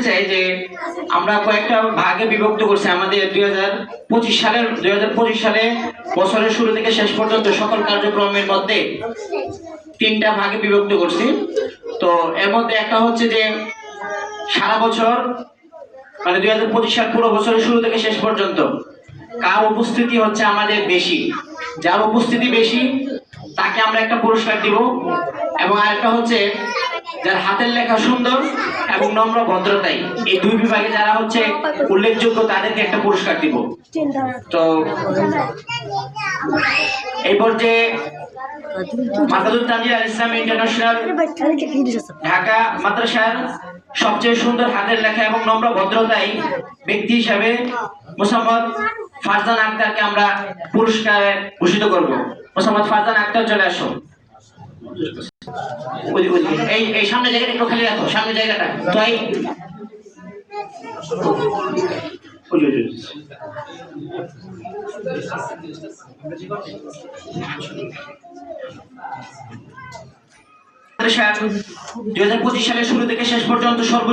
চাই যে আমরা কয়েকটা ভাগে বিভক্ত করছি আমাদের 2025 সালে বছরের শুরু থেকে শেষ পর্যন্ত সকল কার্যক্রমের মধ্যে 3টা ভাগে বিভক্ত করছি। তো এর মধ্যে একটা হচ্ছে যে সারা বছর মানে 2025 সাল পুরো বছরের শুরু থেকে শেষ পর্যন্ত কার উপস্থিতি হচ্ছে আমাদের বেশি, যার উপস্থিতি বেশি তাকে আমরা একটা পুরস্কার দিব, এবং আরেকটা হচ্ছে যার হাতের লেখা সুন্দর এবং নম্র ভদ্রতাই, এই দুই বিভাগে যারা হচ্ছে উল্লেখযোগ্য তাদেরকে একটা পুরস্কার দিব। তো এই পর্যায়ে মাদ্রাসাতুল তানজিল আল ইসলামী ইন্টারন্যাশনাল ঢাকা মাদ্রাসার সবচেয়ে সুন্দর হাতের লেখা এবং নম্র ভদ্রতাই ব্যক্তি হিসাবে মোসাম্মদ ফারজান আক্তারকে আমরা পুরস্কারে ভূষিত করব। মোসাম্মদ ফারজান আক্তার চলে আসো। এই সামনে জায়গাটা একটু খালি রাখো, সামনে জায়গাটা তো এই মাদ্রাসার 2025 সালের শুরু থেকে শেষ পর্যন্ত সর্বোচ্চ